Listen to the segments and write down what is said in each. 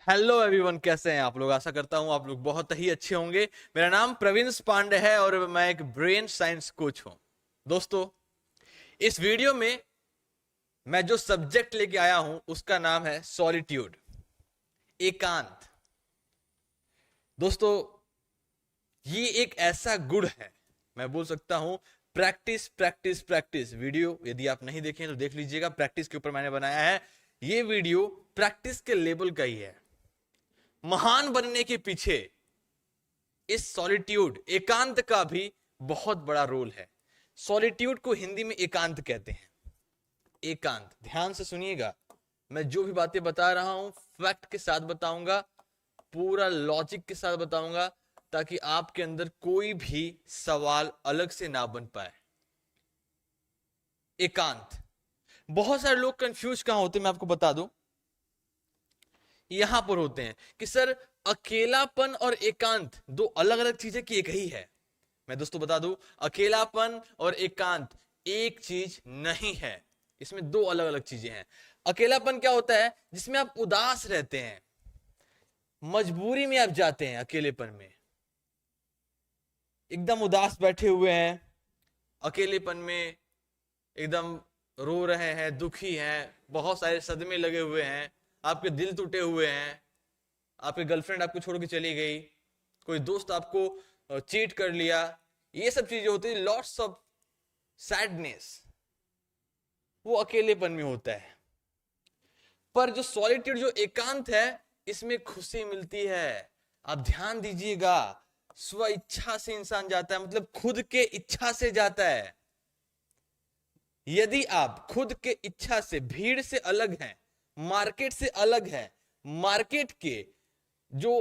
Hello everyone, कैसे हैं आप लोग। आशा करता हूं आप लोग बहुत ही अच्छे होंगे। मेरा नाम प्रवीण पांडे है और मैं एक ब्रेन साइंस कोच हूं। दोस्तों, इस वीडियो में मैं जो सब्जेक्ट लेके आया हूं उसका नाम है सॉलिट्यूड, एकांत। दोस्तों, ये एक ऐसा गुण है, मैं बोल सकता हूं, प्रैक्टिस प्रैक्टिस प्रैक्टिस। वीडियो यदि आप नहीं देखें तो देख लीजिएगा, प्रैक्टिस के ऊपर मैंने बनाया है। ये वीडियो प्रैक्टिस के लेवल का ही है। महान बनने के पीछे इस सॉलिट्यूड, एकांत का भी बहुत बड़ा रोल है। सॉलिट्यूड को हिंदी में एकांत कहते हैं। एकांत, ध्यान से सुनिएगा। मैं जो भी बातें बता रहा हूं फैक्ट के साथ बताऊंगा, पूरा लॉजिक के साथ बताऊंगा, ताकि आपके अंदर कोई भी सवाल अलग से ना बन पाए। एकांत, बहुत सारे लोग कंफ्यूज कहां होते हैं, मैं आपको बता दूं। यहां पर होते हैं कि सर, अकेलापन और एकांत दो अलग अलग चीजें कि एक ही है। मैं दोस्तों बता दूं, अकेलापन और एकांत एक चीज नहीं है, इसमें दो अलग अलग चीजें हैं। अकेलापन क्या होता है? जिसमें आप उदास रहते हैं, मजबूरी में आप जाते हैं अकेलेपन में, एकदम उदास बैठे हुए हैं, अकेलेपन में एकदम रो रहे हैं, दुखी हैं, बहुत सारे सदमे लगे हुए हैं, आपके दिल टूटे हुए हैं, आपके गर्लफ्रेंड आपको छोड़ के चली गई, कोई दोस्त आपको चीट कर लिया, ये सब चीजें होती है। लॉट्स ऑफ सैडनेस, वो अकेलेपन में होता है। पर जो सॉलिट्यूड, जो एकांत है, इसमें खुशी मिलती है। आप ध्यान दीजिएगा, स्व इच्छा से इंसान जाता है, मतलब खुद के इच्छा से जाता है। यदि आप खुद के इच्छा से भीड़ से अलग हैं, मार्केट से अलग हैं, मार्केट के जो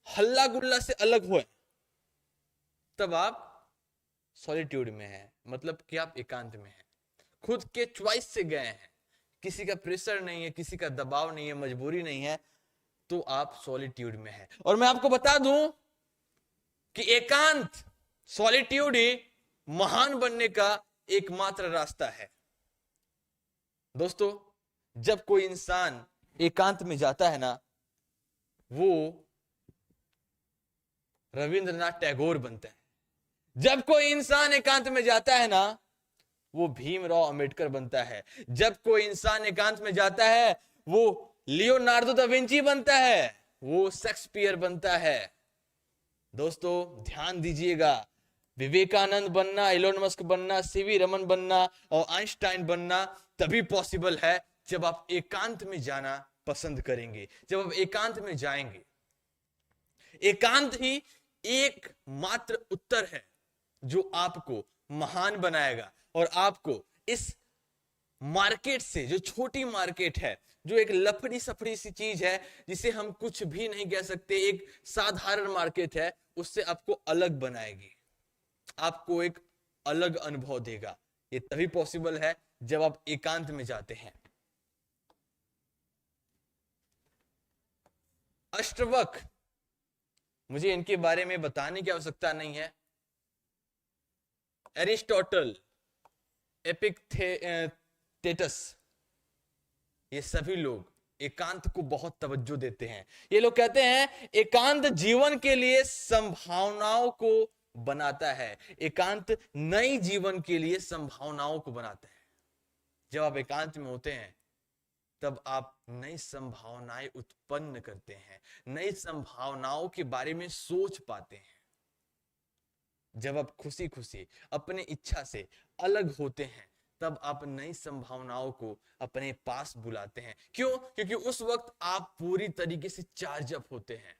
हल्ला गुल्ला से अलग हुए, तब आप सॉलिट्यूड में हैं, मतलब कि आप एकांत में हैं। खुद के चॉइस से गए हैं, किसी का प्रेशर नहीं है, किसी का दबाव नहीं है, मजबूरी नहीं है, तो आप सॉलिट्यूड में हैं। और मैं आपको बता दूं कि एकांत, सॉलिट्यूड ही महान बनने का एकमात्र रास्ता है। दोस्तों, जब कोई इंसान एकांत में जाता है ना, वो रविंद्रनाथ टैगोर बनता है। जब कोई इंसान एकांत में जाता है ना, वो भीमराव अंबेडकर बनता है। जब कोई इंसान एकांत में जाता है, वो लियोनार्डो दा विंची बनता है, वो शेक्सपियर बनता है। दोस्तों, ध्यान दीजिएगा, विवेकानंद बनना, एलोन मस्क बनना, सीवी रमन बनना और आइंस्टाइन बनना तभी पॉसिबल है जब आप एकांत में जाना पसंद करेंगे, जब आप एकांत में जाएंगे। एकांत ही एक मात्र उत्तर है जो आपको महान बनाएगा और आपको इस मार्केट से, जो छोटी मार्केट है, जो एक लफड़ी सफड़ी सी चीज है, जिसे हम कुछ भी नहीं कह सकते, एक साधारण मार्केट है, उससे आपको अलग बनाएगी, आपको एक अलग अनुभव देगा। ये तभी पॉसिबल है जब आप एकांत में जाते हैं। अष्टवक्र, मुझे इनके बारे में बताने की आवश्यकता नहीं है। एरिस्टोटल, एपिक्टेटस, ये सभी लोग एकांत को बहुत तवज्जो देते हैं। ये लोग कहते हैं एकांत जीवन के लिए संभावनाओं को बनाता है, एकांत नई जीवन के लिए संभावनाओं को बनाता है। जब आप एकांत में होते हैं, तब आप नई संभावनाएं उत्पन्न करते हैं, नई संभावनाओं के बारे में सोच पाते हैं। जब आप खुशी खुशी अपने इच्छा से अलग होते हैं, तब आप नई संभावनाओं को अपने पास बुलाते हैं। क्यों? क्योंकि उस वक्त आप पूरी तरीके से चार्ज अप होते हैं।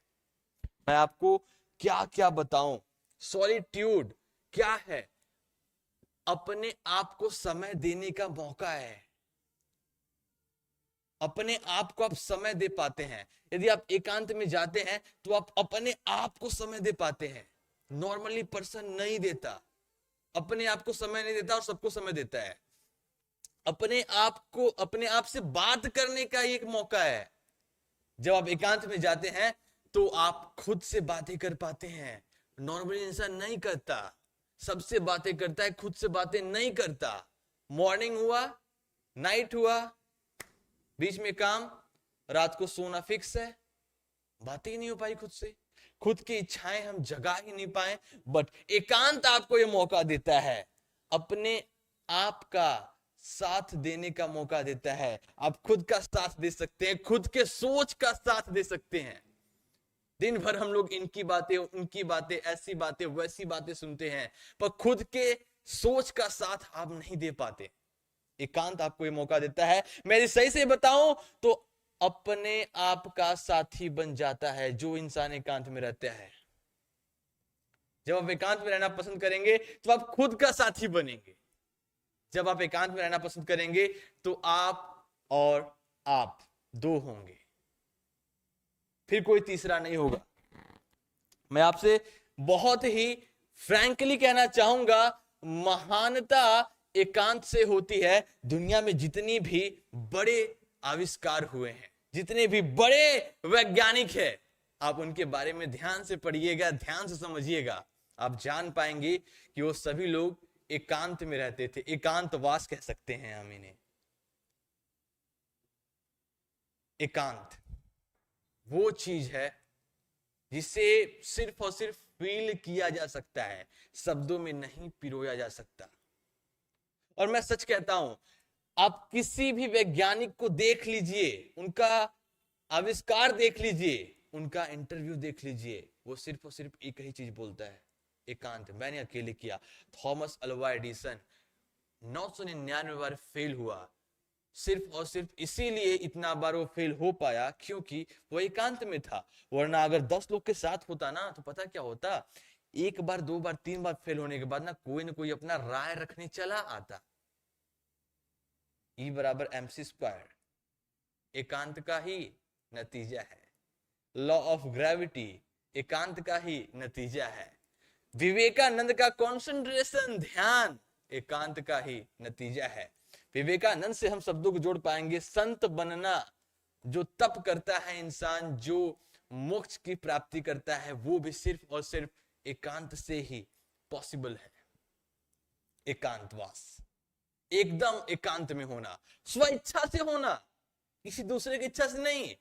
मैं आपको क्या क्या बताऊं, सॉलिट्यूड क्या है? अपने आप को समय देने का मौका है। अपने आप को आप समय दे पाते हैं। यदि आप एकांत में जाते हैं तो आप अपने आप को समय दे पाते हैं। नॉर्मली पर्सन नहीं देता, अपने आप को समय नहीं देता और सबको समय देता है। अपने आप को, अपने आप से बात करने का एक मौका है। जब आप एकांत में जाते हैं तो आप खुद से बातें कर पाते हैं। नॉर्मली इंसान नहीं करता, सबसे बातें करता है, खुद से बातें नहीं करता। मॉर्निंग हुआ, नाइट हुआ, बीच में काम, रात को सोना फिक्स है, बातें ही नहीं हो पाई खुद से, खुद की इच्छाएं हम जगा ही नहीं पाए। बट एकांत आपको ये मौका देता है, अपने आप का साथ देने का मौका देता है। आप खुद का साथ दे सकते हैं, खुद के सोच का साथ दे सकते हैं। दिन भर हम लोग इनकी बातें, उनकी बातें, ऐसी बातें, वैसी बातें सुनते हैं, पर खुद के सोच का साथ आप नहीं दे पाते। एकांत आपको ये मौका देता है। मैं सही से बताऊं तो अपने आप का साथी बन जाता है जो इंसान एकांत में रहता है। जब आप एकांत में रहना पसंद करेंगे तो आप खुद का साथी बनेंगे। जब आप एकांत में रहना पसंद करेंगे तो आप और आप दो होंगे, फिर कोई तीसरा नहीं होगा। मैं आपसे बहुत ही फ्रैंकली कहना चाहूंगा, महानता एकांत से होती है। दुनिया में जितनी भी बड़े आविष्कार हुए हैं, जितने भी बड़े वैज्ञानिक हैं, आप उनके बारे में ध्यान से पढ़िएगा, ध्यान से समझिएगा, आप जान पाएंगे कि वो सभी लोग एकांत में रहते थे। एकांतवास कह सकते हैं हम इन्हें। एकांत वो चीज है जिसे सिर्फ और सिर्फ फील किया जा सकता है, शब्दों में नहीं पिरोया जा सकता। और मैं सच कहता हूं, आप किसी भी वैज्ञानिक को देख लीजिए, उनका आविष्कार देख लीजिए, उनका इंटरव्यू देख लीजिए, वो सिर्फ और सिर्फ एक ही चीज बोलता है, एकांत। मैंने अकेले किया। थॉमस अल्वा एडिसन 999 बार फेल हुआ, सिर्फ और सिर्फ इसीलिए इतना बार वो फेल हो पाया क्योंकि वो एकांत में था। वरना अगर 10 लोग के साथ होता ना, तो पता क्या होता, एक बार, दो बार, तीन बार फेल होने के बाद ना कोई अपना राय रखने चला आता। E बराबर mc², एकांत का ही नतीजा है। लॉ ऑफ ग्रेविटी एकांत का ही नतीजा है। विवेकानंद का कंसंट्रेशन, ध्यान, एकांत का ही नतीजा है। विवेकानंद से हम शब्दों को जोड़ पाएंगे, संत बनना, जो तप करता है इंसान, जो मोक्ष की प्राप्ति करता है, वो भी सिर्फ और सिर्फ एकांत से ही पॉसिबल है। एकांतवास, एकदम एकांत में होना, स्व इच्छा से होना, किसी दूसरे की इच्छा से नहीं।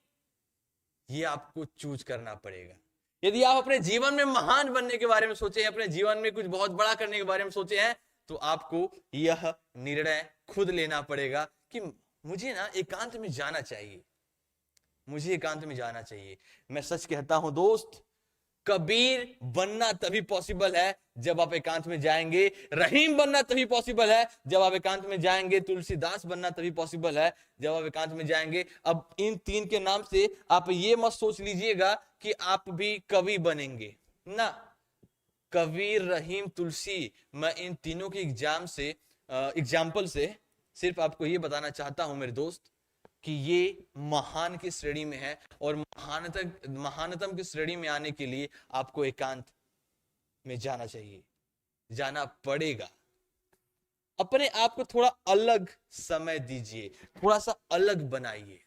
ये आपको चूज करना पड़ेगा। यदि आप अपने जीवन में महान बनने के बारे में सोचे हैं, अपने जीवन में कुछ बहुत बड़ा करने के बारे में सोचे हैं, तो आपको यह निर्णय खुद लेना पड़ेगा कि मुझे ना एकांत में जाना चाहिए, मुझे एकांत में जाना चाहिए। मैं सच कहता हूं दोस्त, कबीर बनना तभी पॉसिबल है जब आप एकांत में जाएंगे। रहीम बनना तभी पॉसिबल है जब आप एकांत में जाएंगे। तुलसीदास बनना तभी पॉसिबल है जब आप एकांत में जाएंगे। अब इन तीन के नाम से आप ये मत सोच लीजिएगा कि आप भी कवि बनेंगे ना। कबीर, रहीम, तुलसी, मैं इन तीनों के एग्जाम्पल से सिर्फ आपको ये बताना चाहता हूं मेरे दोस्त कि ये महान की श्रेणी में है, और महानतम की श्रेणी में आने के लिए आपको एकांत में जाना चाहिए, जाना पड़ेगा। अपने आप को थोड़ा अलग समय दीजिए, थोड़ा सा अलग बनाइए।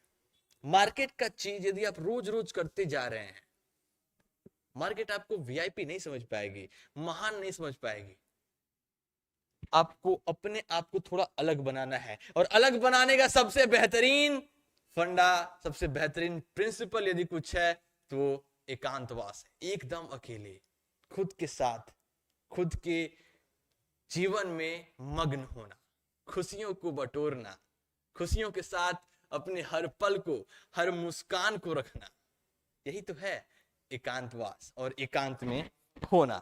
मार्केट का चीज यदि आप रोज रोज करते जा रहे हैं, मार्केट आपको वीआईपी नहीं समझ पाएगी, महान नहीं समझ पाएगी। आपको अपने आप को थोड़ा अलग बनाना है, और अलग बनाने का सबसे बेहतरीन फंडा, सबसे बेहतरीन प्रिंसिपल यदि कुछ है तो एकांतवास है। एकदम अकेले, खुद के साथ, खुद के जीवन में मग्न होना, खुशियों को बटोरना, खुशियों के साथ अपने हर पल को, हर मुस्कान को रखना, यही तो है एकांतवास और एकांत में होना।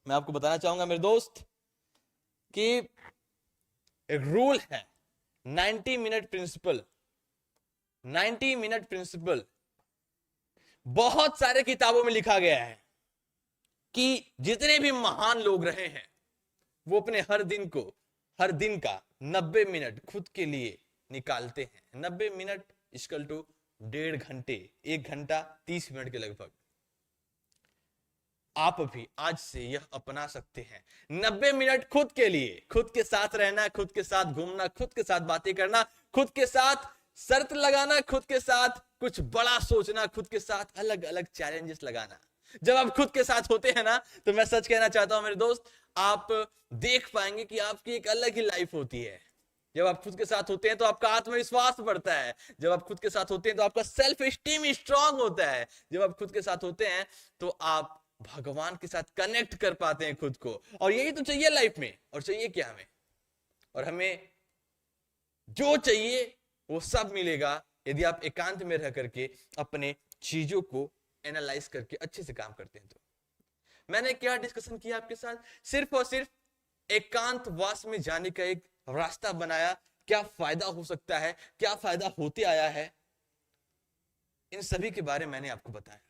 मैं आपको बताना चाहूंगा मेरे दोस्त कि एक रूल है 90 मिनट प्रिंसिपल। 90 मिनट प्रिंसिपल बहुत सारे किताबों में लिखा गया है कि जितने भी महान लोग रहे हैं वो अपने हर दिन का 90 मिनट खुद के लिए निकालते हैं। 90 मिनट इक्वल टू 1.5 घंटे, 1 घंटा 30 मिनट के लगभग। आप भी आज से यह अपना सकते हैं। 90 मिनट खुद के लिए, खुद के साथ रहना, खुद के साथ घूमना, खुद के साथ बातें करना, खुद के साथ शर्त लगाना, खुद के साथ कुछ बड़ा सोचना, खुद के साथ अलग अलग चैलेंजेस लगाना। जब आप खुद के साथ होते हैं ना, तो मैं सच कहना चाहता हूं मेरे दोस्त, आप देख पाएंगे कि आपकी एक अलग ही लाइफ होती है। जब आप खुद के साथ होते हैं तो आपका आत्मविश्वास बढ़ता है। जब आप खुद के साथ होते हैं तो आपका सेल्फ स्टीम स्ट्रांग होता है। जब आप खुद के साथ होते हैं तो आप भगवान के साथ कनेक्ट कर पाते हैं खुद को। और यही तो चाहिए लाइफ में। और चाहिए क्या हमें? और हमें जो चाहिए वो सब मिलेगा यदि आप एकांत में रह करके अपने चीजों को एनालाइज करके अच्छे से काम करते हैं। तो मैंने क्या डिस्कशन किया आपके साथ? सिर्फ और सिर्फ एकांतवास में जाने का एक रास्ता बनाया। क्या फायदा हो सकता है, क्या फायदा होते आया है, इन सभी के बारे में मैंने आपको बताया।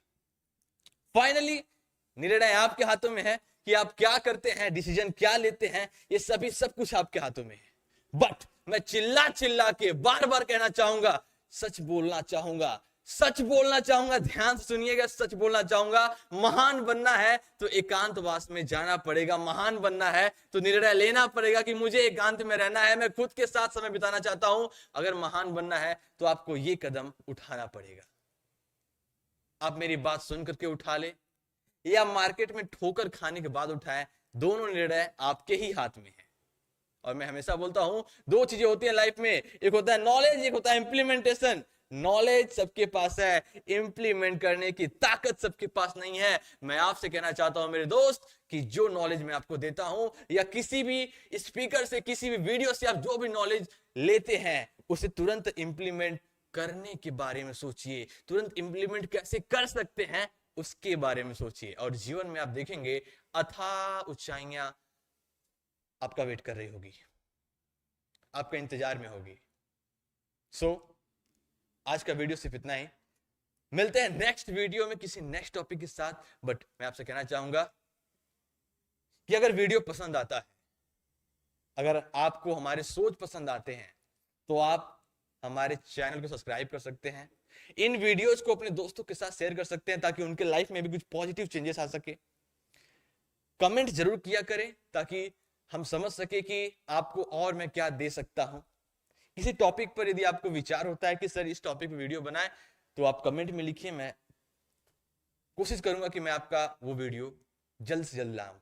फाइनली निर्णय आपके हाथों में है कि आप क्या करते हैं, डिसीजन क्या लेते हैं, ये सभी सब कुछ आपके हाथों में है। बट मैं चिल्ला चिल्ला के बार बार कहना चाहूंगा, सच बोलना चाहूंगा, सच बोलना चाहूंगा। ध्यान से सुनिएगा, सच बोलना चाहूंगा। महान बनना है तो एकांतवास में जाना पड़ेगा। महान बनना है तो निर्णय लेना पड़ेगा कि मुझे एकांत में रहना है, मैं खुद के साथ समय बिताना चाहता हूं। अगर महान बनना है तो आपको ये कदम उठाना पड़ेगा। आप मेरी बात सुन करके उठा ले या मार्केट में ठोकर खाने के बाद उठाए, दोनों निर्णय आपके ही हाथ में है। और मैं हमेशा बोलता हूं, दो चीजें होती हैं लाइफ में, एक होता है नॉलेज, एक होता है इंप्लीमेंटेशन। नॉलेज सबके पास है, इंप्लीमेंट करने की ताकत सबके पास नहीं है। मैं आपसे कहना चाहता हूं मेरे दोस्त कि जो नॉलेज मैं आपको देता हूं या किसी भी स्पीकर से, किसी भी वीडियो से आप जो भी नॉलेज लेते हैं उसे तुरंत इंप्लीमेंट करने के बारे में सोचिए। तुरंत इंप्लीमेंट कैसे कर सकते हैं उसके बारे में सोचिए। और जीवन में आप देखेंगे अथाह ऊंचाइयां आपका वेट कर रही होगी, आपका इंतजार में होगी। सो आज का वीडियो सिर्फ इतना ही। मिलते हैं नेक्स्ट वीडियो में किसी नेक्स्ट टॉपिक के साथ। बट मैं आपसे कहना चाहूंगा कि अगर वीडियो पसंद आता है, अगर आपको हमारे सोच पसंद आते हैं, तो आप हमारे चैनल को सब्सक्राइब कर सकते हैं। इन वीडियोस को अपने दोस्तों के साथ शेयर कर सकते हैं ताकि उनके लाइफ में भी कुछ पॉजिटिव चेंजेस आ सके। कमेंट जरूर किया करें ताकि हम समझ सके कि आपको और मैं क्या दे सकता हूं। किसी टॉपिक पर यदि आपको विचार होता है कि सर इस टॉपिक पर वीडियो बनाए, तो आप कमेंट में लिखिए। मैं कोशिश करूंगा कि मैं आपका वो वीडियो जल्द से जल्द लाऊं।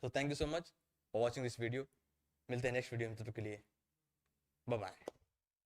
तो thank you so much for watching this video. मिलते हैं नेक्स्ट वीडियो में, तब तक के लिए बाय बाय।